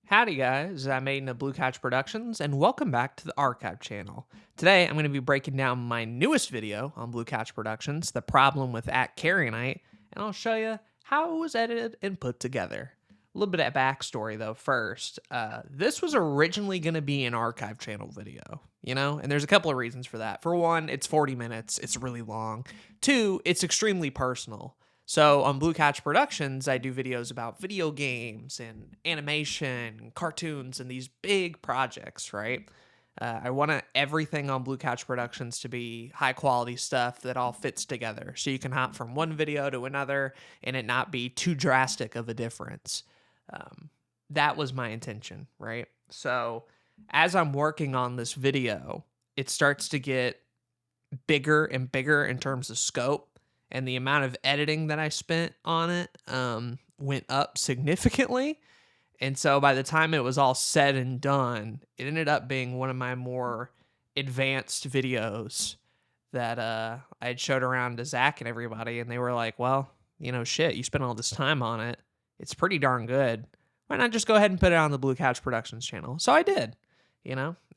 Howdy guys, I'm Aiden of Blue Couch Productions, and welcome back to the Archive channel. Today I'm going to be breaking down my newest video on Blue Couch Productions, The Problem with Karionyte, and I'll show you how it was edited and put together. A little bit of backstory though first. This was originally going to be an Archive channel video, and there's a couple of reasons for that. For one, it's 40 minutes, it's really long. Two, it's extremely personal. So on Blue Couch Productions, I do videos about video games and animation, cartoons, and these big projects, right? I want everything on Blue Couch Productions to be high quality stuff that all fits together. So you can hop from one video to another and it not be too drastic of a difference. That was my intention, right? So as I'm working on this video, it starts to get bigger and bigger in terms of scope. And the amount of editing that I spent on it went up significantly. And so by the time it was all said and done, it ended up being one of my more advanced videos that I had showed around to Zach and everybody. And they were like, well, shit, you spent all this time on it. It's pretty darn good. Why not just go ahead and put it on the Blue Couch Productions channel? So I did,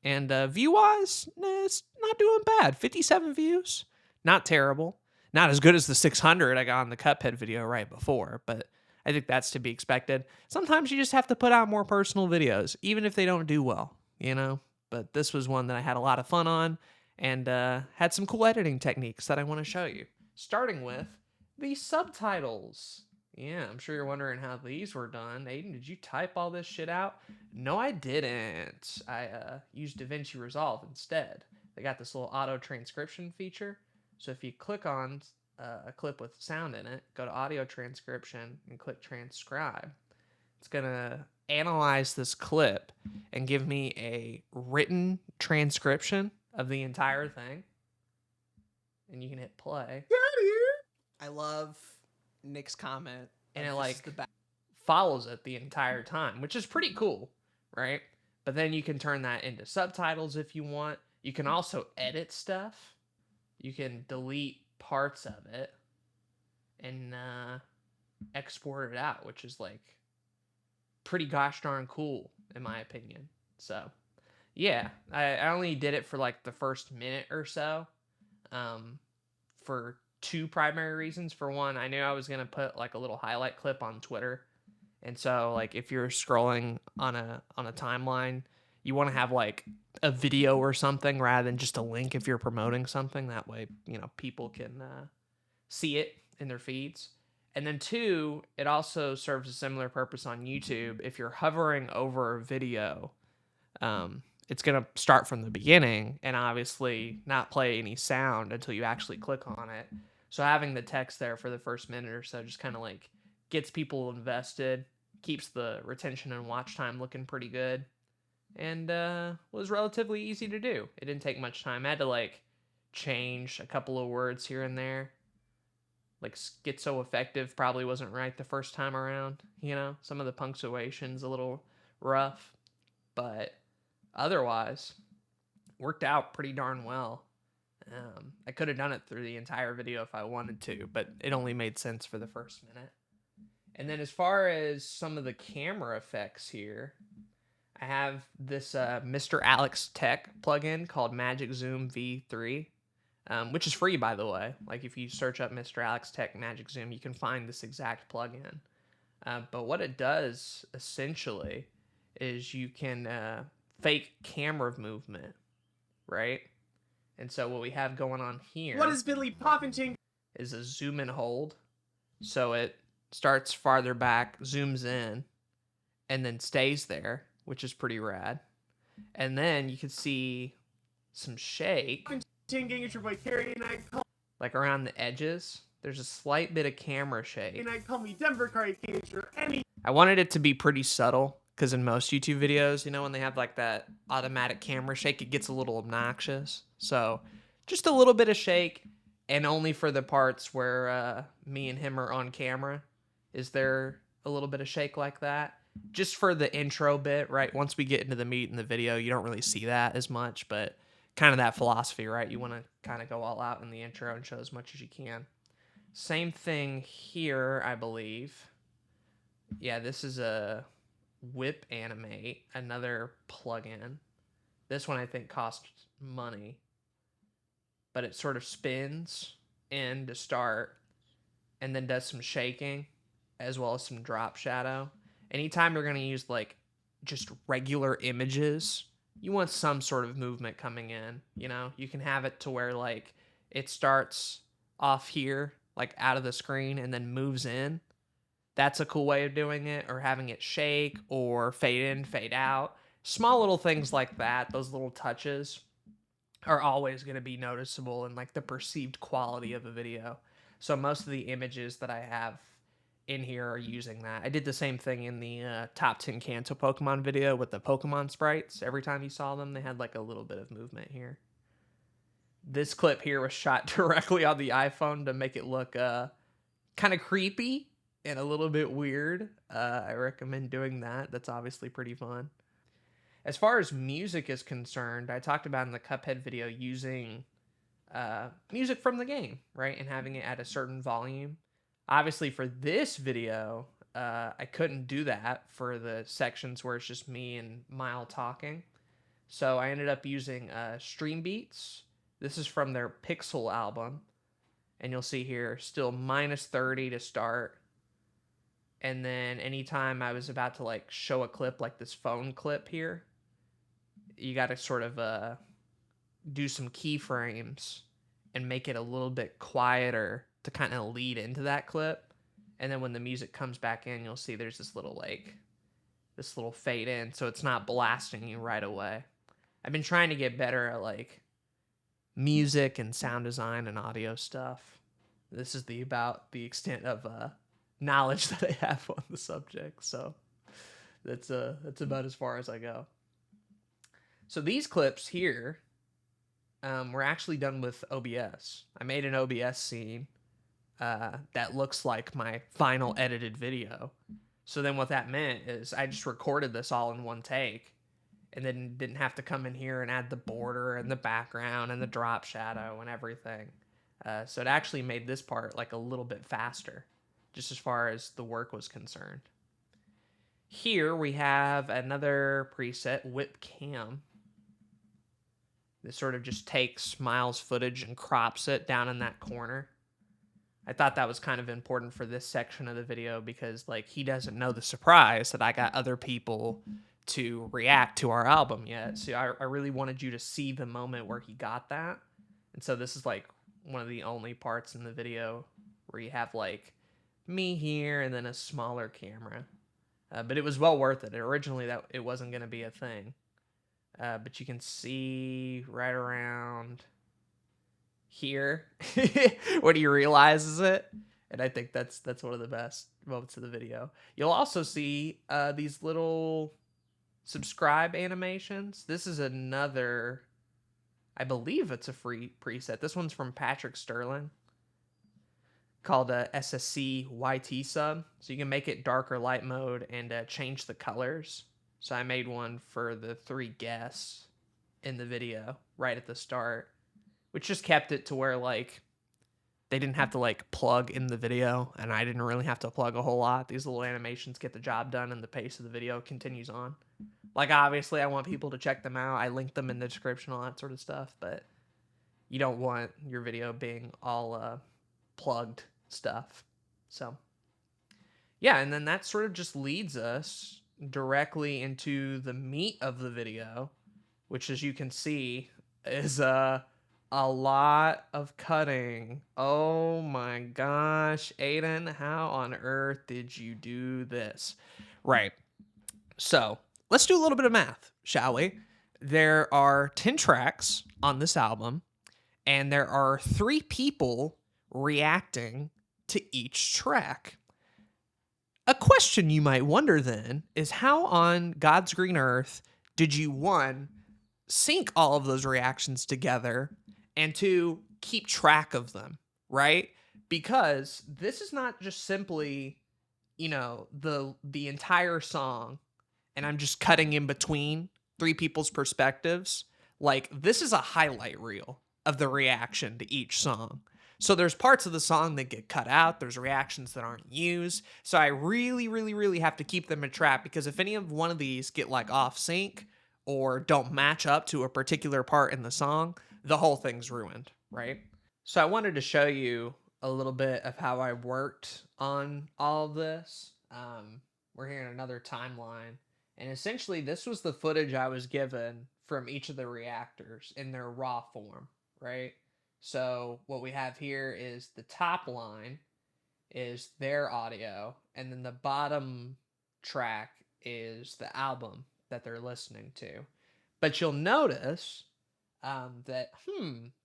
And view-wise, it's not doing bad. 57 views. Not terrible. Not as good as the 600 I got on the Cuphead video right before, but I think that's to be expected. Sometimes you just have to put out more personal videos, even if they don't do well, But this was one that I had a lot of fun on and had some cool editing techniques that I want to show you. Starting with the subtitles. Yeah, I'm sure you're wondering how these were done. Aiden, did you type all this shit out? No, I didn't. I used DaVinci Resolve instead. They got this little auto transcription feature. So if you click on a clip with sound in it, go to audio transcription and click transcribe. It's going to analyze this clip and give me a written transcription of the entire thing. And you can hit play. I love Nick's comment. And it follows it the entire time, which is pretty cool, right? But then you can turn that into subtitles if you want. You can also edit stuff. You can delete parts of it and export it out, which is pretty gosh darn cool in my opinion. So yeah, I only did it for the first minute or so for two primary reasons. For one, I knew I was going to put a little highlight clip on Twitter. And so if you're scrolling on a timeline, you want to have a video or something rather than just a link if you're promoting something. That way, people can see it in their feeds. And then two, it also serves a similar purpose on YouTube. If you're hovering over a video, it's going to start from the beginning and obviously not play any sound until you actually click on it. So having the text there for the first minute or so just kind of gets people invested, keeps the retention and watch time looking pretty good. And was relatively easy to do. It didn't take much time. I had to change a couple of words here and there. Schizo effective probably wasn't right the first time around. Some of the punctuation's a little rough, but otherwise worked out pretty darn well. I could have done it through the entire video if I wanted to, but it only made sense for the first minute. And then as far as some of the camera effects here, I have this Mr. Alex Tech plugin called Magic Zoom V3, which is free, by the way. If you search up Mr. Alex Tech Magic Zoom, you can find this exact plugin. But what it does, essentially, is you can fake camera movement, right? And so what we have going on here... What is Billy Poppington? ...is a zoom and hold. So it starts farther back, zooms in, and then stays there, which is pretty rad. And then you can see some shake. Around the edges, there's a slight bit of camera shake. And I call me Denver I wanted it to be pretty subtle, because in most YouTube videos, when they have that automatic camera shake, it gets a little obnoxious. So just a little bit of shake, and only for the parts where me and him are on camera is there a little bit of shake like that. Just for the intro bit, right? Once we get into the meat in the video, you don't really see that as much, but kind of that philosophy, right? You want to kind of go all out in the intro and show as much as you can. Same thing here, I believe. Yeah, this is a Whip Animate, another plugin. This one I think costs money, but it sort of spins in to start and then does some shaking as well as some drop shadow. Anytime you're going to use like just regular images, you want some sort of movement coming in. You know, you can have it to where like it starts off here, like out of the screen, and then moves in. That's a cool way of doing it, or having it shake or fade in, fade out. Small little things like that, those little touches are always going to be noticeable in like the perceived quality of a video. So most of the images that I have in here are using that. I did the same thing in the top 10 Kanto Pokemon video with the Pokemon sprites. Every time you saw them, they had like a little bit of movement here. This clip here was shot directly on the iPhone to make it look kind of creepy and a little bit weird. I recommend doing that. That's obviously pretty fun. As far as music is concerned, I talked about in the Cuphead video using music from the game, right? And having it at a certain volume. Obviously, for this video, I couldn't do that for the sections where it's just me and Mile talking. So I ended up using Stream Beats. This is from their Pixel album. And you'll see here, still minus 30 to start. And then anytime I was about to like show a clip like this phone clip here, you got to sort of do some keyframes and make it a little bit quieter to kind of lead into that clip. And then when the music comes back in, you'll see there's this little fade in, so it's not blasting you right away. I've been trying to get better at like music and sound design and audio stuff. This is about the extent of knowledge that I have on the subject, so that's about as far as I go. So these clips here were actually done with OBS. I made an OBS scene that looks like my final edited video. So then what that meant is I just recorded this all in one take and then didn't have to come in here and add the border and the background and the drop shadow and everything. So it actually made this part like a little bit faster, just as far as the work was concerned. Here we have another preset, Whip Cam. This sort of just takes Miles' footage and crops it down in that corner. I thought that was kind of important for this section of the video because like he doesn't know the surprise that I got other people to react to our album yet. So I really wanted you to see the moment where he got that. And so this is like one of the only parts in the video where you have like me here and then a smaller camera. But it was well worth it. Originally that it wasn't going to be a thing. But you can see right around here when he realizes it. And I think that's one of the best moments of the video. You'll also see these little subscribe animations. This is another, I believe it's a free preset. This one's from Patrick Sterling called a SSC YT sub. So you can make it dark or light mode and change the colors. So I made one for the 3 guests in the video right at the start, which just kept it to where like they didn't have to like plug in the video and I didn't really have to plug a whole lot. These little animations get the job done and the pace of the video continues on. Like obviously I want people to check them out. I link them in the description, all that sort of stuff, but you don't want your video being all plugged stuff. So yeah, and then that sort of just leads us directly into the meat of the video, which as you can see is a lot of cutting. Oh my gosh, Aiden, how on earth did you do this? Right. So let's do a little bit of math, shall we? There are 10 tracks on this album, and there are 3 people reacting to each track. A question you might wonder then is how on God's green earth did you, 1, sync all of those reactions together, and 2, keep track of them, right? Because this is not just simply, you know, the entire song, and I'm just cutting in between 3 people's perspectives. Like, this is a highlight reel of the reaction to each song. So there's parts of the song that get cut out, there's reactions that aren't used. So I really, really, really have to keep them in track, because if any of one of these get like off sync or don't match up to a particular part in the song, the whole thing's ruined, right? So I wanted to show you a little bit of how I worked on all of this. We're here in another timeline, and essentially this was the footage I was given from each of the reactors in their raw form, right? So what we have here is the top line is their audio, and then the bottom track is the album that they're listening to. But you'll notice that,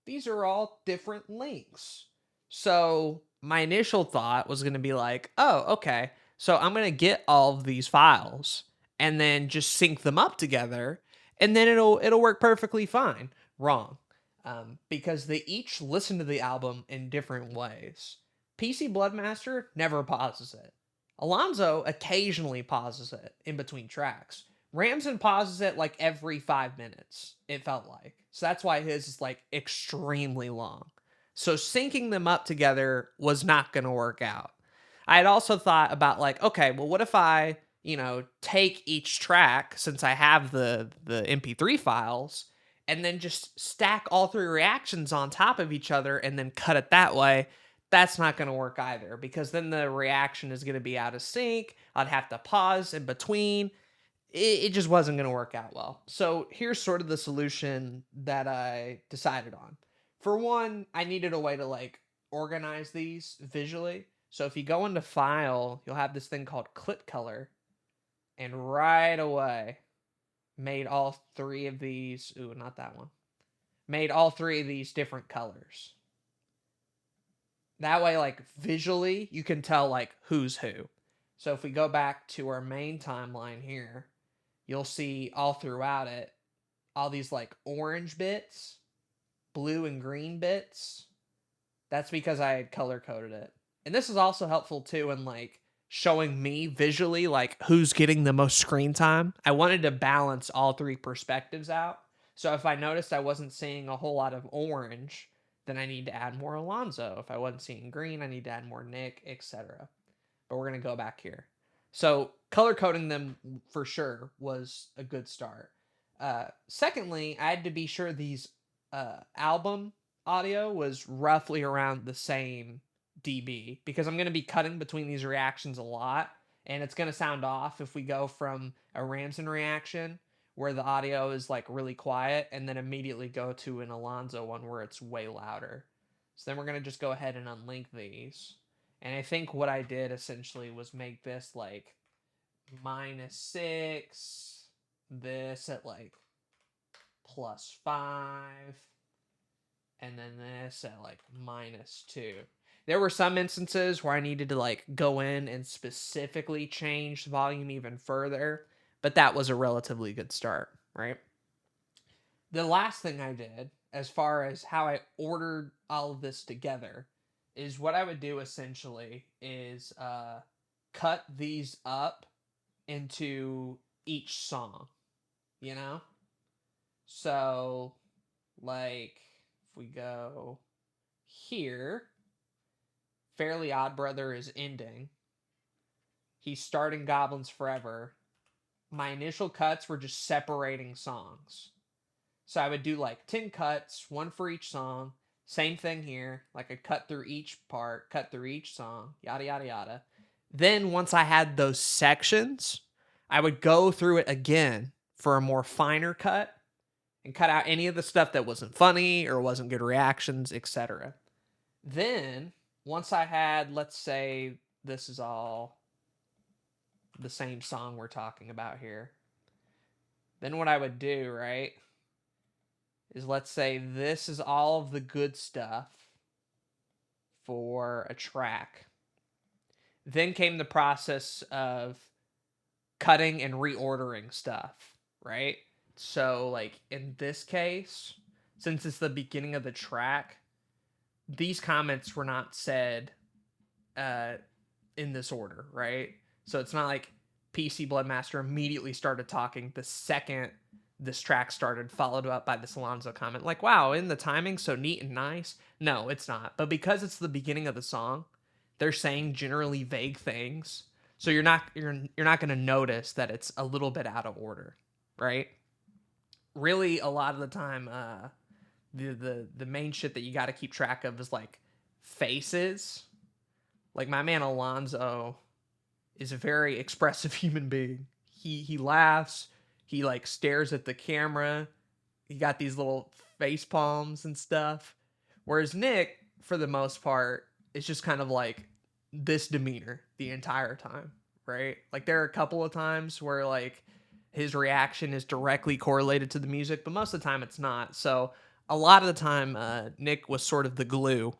these are all different links. So my initial thought was going to be like, oh, okay, so I'm going to get all of these files and then just sync them up together, and then it'll work perfectly fine. Wrong. Because they each listen to the album in different ways. PC Bloodmaster never pauses it. Alonzo occasionally pauses it in between tracks. Ramson pauses it like every 5 minutes, it felt like. So that's why his is like extremely long. So syncing them up together was not going to work out. I had also thought about like, okay, well, what if I, take each track, since I have the MP3 files, and then just stack all three reactions on top of each other and then cut it that way? That's not going to work either, because then the reaction is going to be out of sync. I'd have to pause in between. It just wasn't going to work out well. So here's sort of the solution that I decided on. For one, I needed a way to like organize these visually. So if you go into File, you'll have this thing called Clip Color, and right away made all three of these. Ooh, not that one. Made all three of these different colors. That way, like visually, you can tell like who's who. So if we go back to our main timeline here, you'll see all throughout it, all these like orange bits, blue and green bits. That's because I had color coded it. And this is also helpful too in like showing me visually like who's getting the most screen time. I wanted to balance all three perspectives out. So if I noticed I wasn't seeing a whole lot of orange, then I need to add more Alonzo. If I wasn't seeing green, I need to add more Nick, etc. But we're going to go back here. So color coding them for sure was a good start. Secondly, I had to be sure these album audio was roughly around the same dB, because I'm going to be cutting between these reactions a lot, and it's going to sound off if we go from a Ramson reaction where the audio is like really quiet and then immediately go to an Alonzo one where it's way louder. So then we're going to just go ahead and unlink these. And I think what I did essentially was make this like -6, this at like +5, and then this at like -2. There were some instances where I needed to like go in and specifically change the volume even further, but that was a relatively good start, right? The last thing I did, as far as how I ordered all of this together, is what I would do essentially is cut these up into each song, you know? So, like, if we go here, Fairly Odd Brother is ending. He's starting Goblins Forever. My initial cuts were just separating songs. So I would do like 10 cuts, one for each song. Same thing here. Like I cut through each part, cut through each song, yada, yada, yada. Then once I had those sections, I would go through it again for a more finer cut and cut out any of the stuff that wasn't funny or wasn't good reactions, etc. Then, once I had, let's say this is all the same song we're talking about here, then what I would do, right, is let's say this is all of the good stuff for a track. Then came the process of cutting and reordering stuff, right? So, like, in this case, since it's the beginning of the track, these comments were not said in this order, right? So it's not like PC Bloodmaster immediately started talking the second this track started, followed up by this Alonzo comment, like, wow, in the timing so neat and nice. No, it's not. But because it's the beginning of the song, they're saying generally vague things. So you're not going to notice that it's a little bit out of order, right? Really, a lot of the time, the main shit that you got to keep track of is like faces. Like my man Alonzo is a very expressive human being. He laughs, he like stares at the camera. He got these little face palms and stuff. Whereas Nick, for the most part, is just kind of like this demeanor the entire time, right? Like there are a couple of times where like his reaction is directly correlated to the music, but most of the time it's not. So a lot of the time, Nick was sort of the glue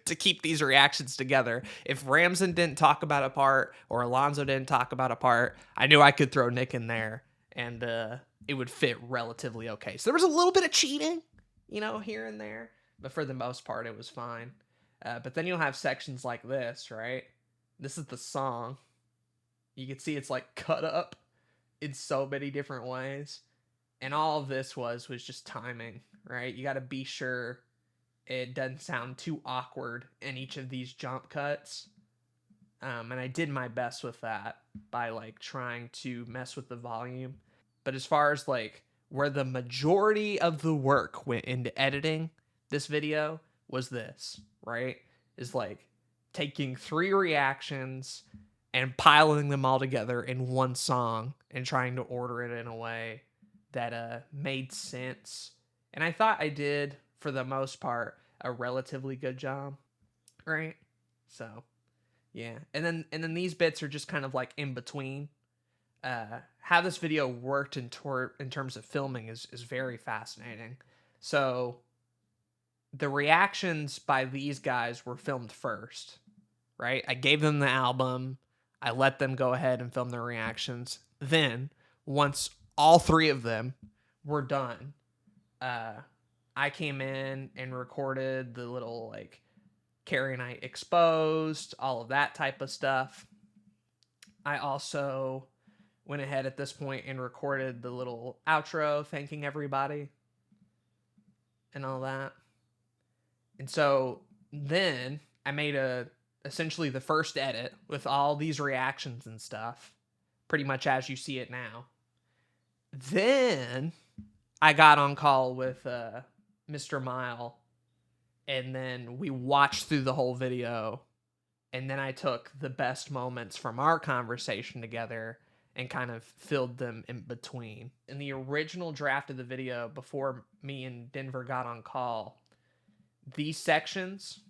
to keep these reactions together. If Ramsden didn't talk about a part or Alonzo didn't talk about a part, I knew I could throw Nick in there and it would fit relatively okay. So there was a little bit of cheating, here and there, but for the most part, it was fine. But then you'll have sections like this, right? This is the song. You can see it's like cut up in so many different ways. And all of this was just timing, right? You got to be sure it doesn't sound too awkward in each of these jump cuts. And I did my best with that by like trying to mess with the volume. But as far as like where the majority of the work went into editing this video was this, right? Is like taking 3 reactions and piling them all together in one song and trying to order it in a way that made sense. And I thought I did, for the most part, a relatively good job, right? So, yeah. And then these bits are just kind of like in between. How this video worked in terms of filming is very fascinating. So, the reactions by these guys were filmed first, right? I gave them the album. I let them go ahead and film their reactions. Then, once all 3 of them were done, I came in and recorded the little like Karionyte exposed, all of that type of stuff. I also went ahead at this point and recorded the little outro thanking everybody and all that. And so then I made essentially the first edit with all these reactions and stuff, pretty much as you see it now. Then I got on call with Mr. Mile, and then we watched through the whole video, and then I took the best moments from our conversation together and kind of filled them in between. In the original draft of the video, before me and Denver got on call, these sections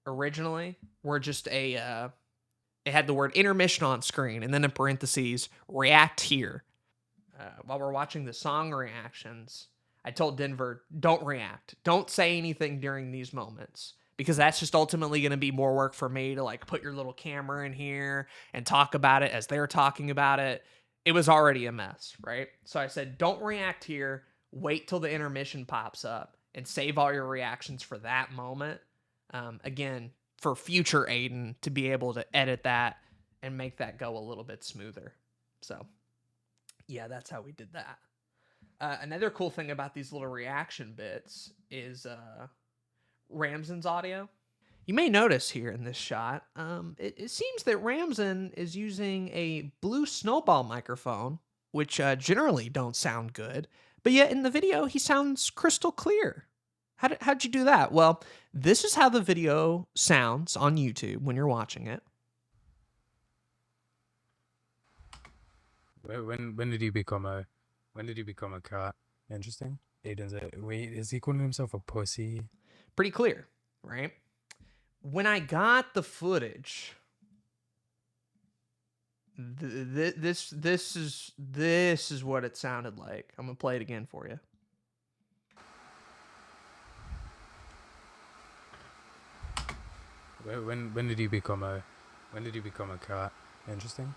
originally were just it had the word intermission on screen, and then in parentheses, react here. While we're watching the song reactions, I told Denver, don't react. Don't say anything during these moments, because that's just ultimately going to be more work for me to like put your little camera in here and talk about it as they're talking about it. It was already a mess, right? So I said, don't react here. Wait till the intermission pops up and save all your reactions for that moment. Again, for future Aiden to be able to edit that and make that go a little bit smoother. So yeah, that's how we did that. Another cool thing about these little reaction bits is Ramsden's audio. You may notice here in this shot, it seems that Ramsden is using a blue snowball microphone, which generally don't sound good, but yet in the video he sounds crystal clear. How'd you do that? Well, this is how the video sounds on YouTube when you're watching it. When did he become a cat? Interesting. Wait, is he calling himself a pussy? Pretty clear, right? When I got the footage, this is what it sounded like. I'm gonna play it again for you. When did he become a cat? Interesting.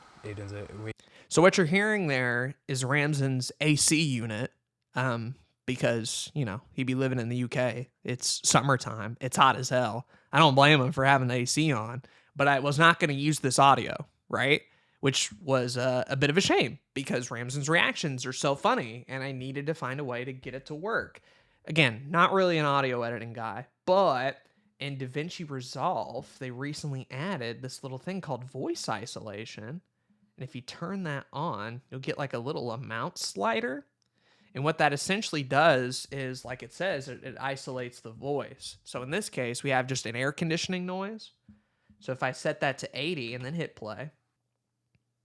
So what you're hearing there is Ramsden's AC unit, because, he'd be living in the UK. It's summertime. It's hot as hell. I don't blame him for having the AC on, but I was not going to use this audio, right? which was a bit of a shame because Ramsden's reactions are so funny and I needed to find a way to get it to work. Again, not really an audio editing guy, but in DaVinci Resolve, they recently added this little thing called voice isolation. And if you turn that on, you'll get like a little amount slider. And what that essentially does is, like it says, it isolates the voice. So in this case, we have just an air conditioning noise. So if I set that to 80 and then hit play.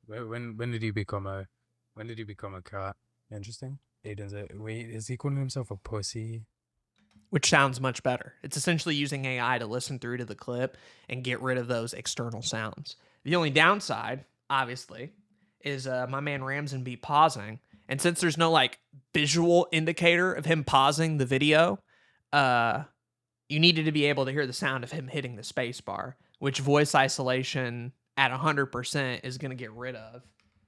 When did he become a cat? Interesting. Aiden's wait, is he calling himself a pussy? Which sounds much better. It's essentially using AI to listen through to the clip and get rid of those external sounds. The only downside, obviously, is my man Ramsden be pausing. And since there's no like visual indicator of him pausing the video, you needed to be able to hear the sound of him hitting the space bar, which voice isolation at 100% is going to get rid of.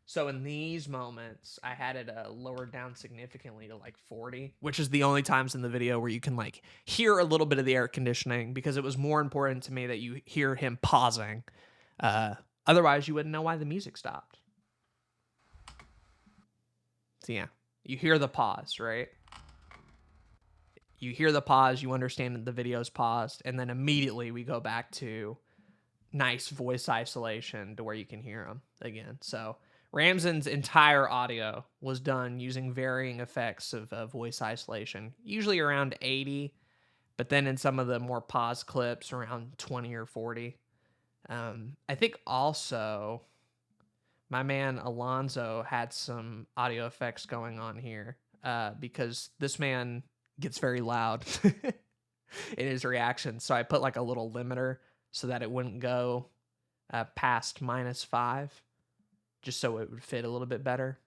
So in these moments, I had it lowered down significantly to like 40, which is the only times in the video where you can like hear a little bit of the air conditioning, because it was more important to me that you hear him pausing. Otherwise, you wouldn't know why the music stopped. So yeah, you hear the pause, right? You hear the pause, you understand that the video's paused, and then immediately we go back to nice voice isolation to where you can hear them again. So Ramsden's entire audio was done using varying effects of voice isolation, usually around 80, but then in some of the more paused clips around 20 or 40. I think also my man Alonzo had some audio effects going on here because this man gets very loud in his reactions. So I put like a little limiter so that it wouldn't go past -5, just so it would fit a little bit better.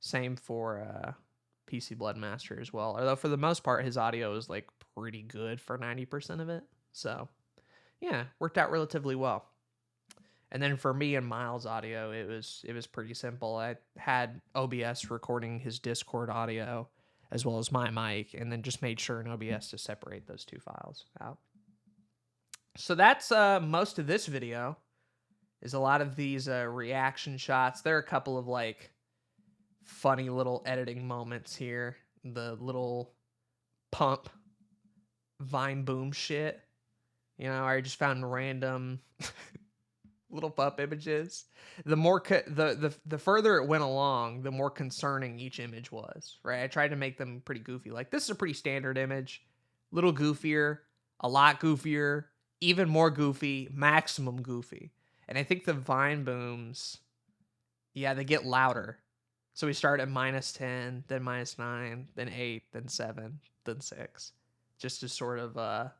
Same for PC Bloodmaster as well. Although for the most part, his audio is like pretty good for 90% of it. So yeah, worked out relatively well. And then for me and Miles' audio, it was pretty simple. I had OBS recording his Discord audio as well as my mic, and then just made sure in OBS to separate those two files out. So that's most of this video, is a lot of these reaction shots. There are a couple of like funny little editing moments here. The little pump Vine boom shit. You know, I just found random little pup images. The more the further it went along, the more concerning each image was, right? I tried to make them pretty goofy. Like, this is a pretty standard image, little goofier, a lot goofier, even more goofy, maximum goofy. And I think the Vine booms, yeah, they get louder. So we start at -10, then -9, then 8, then 7, then 6, just to sort of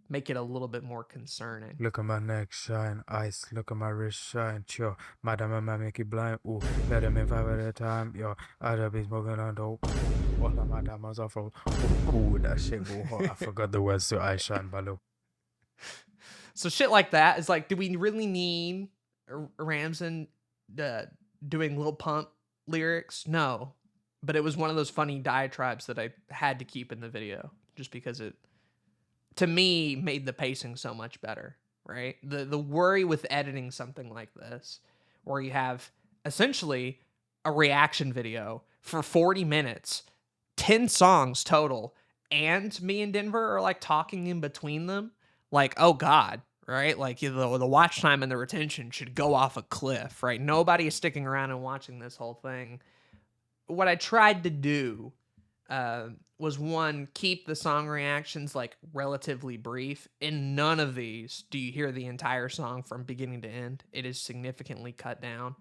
make it a little bit more concerning. Look at my neck shine, ice. Look at my wrist shine, chill. Madam, I might make you blind. Ooh, let him in 5 at a time. Yo, I'd be smoking on dope. All of my diamonds off of. Ooh, that shit go hot. I forgot the words to I shine below. So shit like that is like, do we really need Ramsden doing Lil Pump lyrics? No. But it was one of those funny diatribes that I had to keep in the video just because it, to me, made the pacing so much better, right? The worry with editing something like this, where you have essentially a reaction video for 40 minutes, 10 songs total, and me and Denver are like talking in between them, like, oh God, right? Like the watch time and the retention should go off a cliff, right? Nobody is sticking around and watching this whole thing. What I tried to do was, one, keep the song reactions like relatively brief. In none of these do you hear the entire song from beginning to end. It is significantly cut down.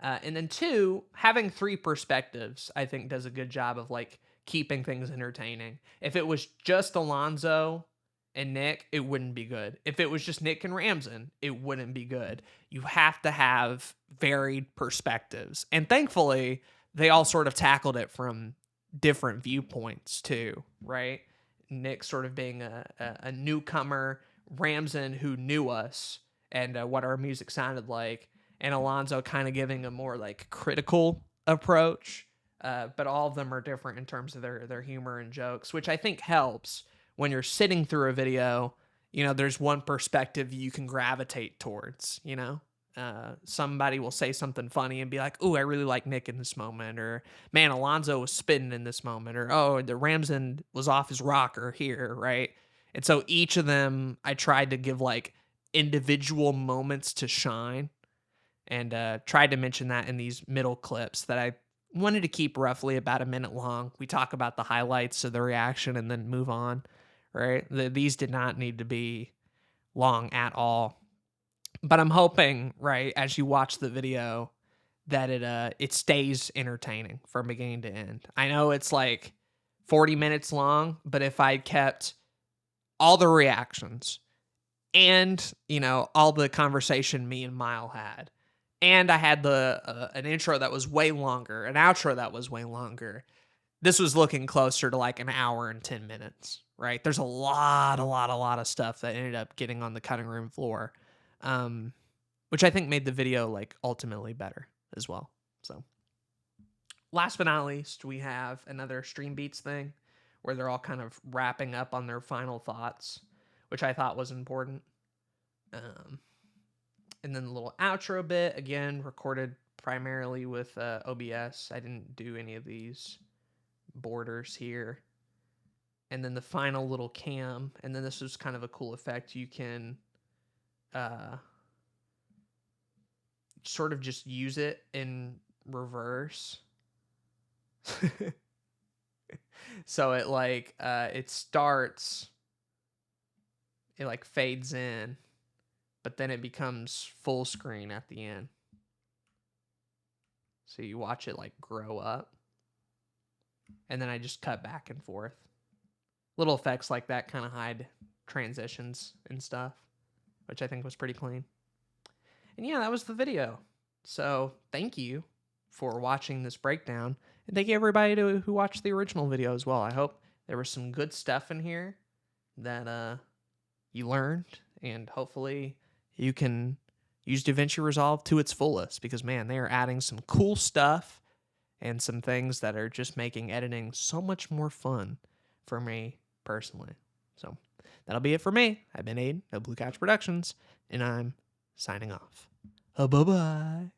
And then 2, having 3 perspectives, I think, does a good job of like keeping things entertaining. If it was just Alonzo and Nick, it wouldn't be good. If it was just Nick and Ramsden, it wouldn't be good. You have to have varied perspectives. And thankfully, they all sort of tackled it from different viewpoints too, right? Nick sort of being a newcomer, Ramsden who knew us and what our music sounded like, and Alonzo kind of giving a more like critical approach. But all of them are different in terms of their humor and jokes, which I think helps when you're sitting through a video. You know, there's one perspective you can gravitate towards, you know? somebody will say something funny and be like, "Ooh, I really like Nick in this moment," or "Man, Alonzo was spitting in this moment," or "Oh, the Ramsden was off his rocker here," right? And so each of them, I tried to give like individual moments to shine, and tried to mention that in these middle clips that I wanted to keep roughly about a minute long. We talk about the highlights of the reaction and then move on, right? These did not need to be long at all. But I'm hoping, right, as you watch the video, that it stays entertaining from beginning to end. I know it's like 40 minutes long, but if I kept all the reactions and, all the conversation me and Mile had, and I had the an intro that was way longer, an outro that was way longer, this was looking closer to like an hour and 10 minutes, right? There's a lot of stuff that ended up getting on the cutting room floor, which I think made the video like ultimately better as well. So last but not least, we have another Stream Beats thing where they're all kind of wrapping up on their final thoughts, which I thought was important. And then the little outro bit, again, recorded primarily with OBS. I didn't do any of these borders here. And then the final little cam, and then this was kind of a cool effect. You can sort of just use it in reverse. So it like it starts, it like fades in, but then it becomes full screen at the end. So you watch it like grow up. And then I just cut back and forth. Little effects like that kind of hide transitions and stuff, which I think was pretty clean. And yeah, that was the video. So thank you for watching this breakdown. And thank you everybody who watched the original video as well. I hope there was some good stuff in here that you learned. And hopefully you can use DaVinci Resolve to its fullest. Because, man, they are adding some cool stuff and some things that are just making editing so much more fun for me personally. So that'll be it for me. I've been Aiden of Blue Couch Productions, and I'm signing off. Bye-bye.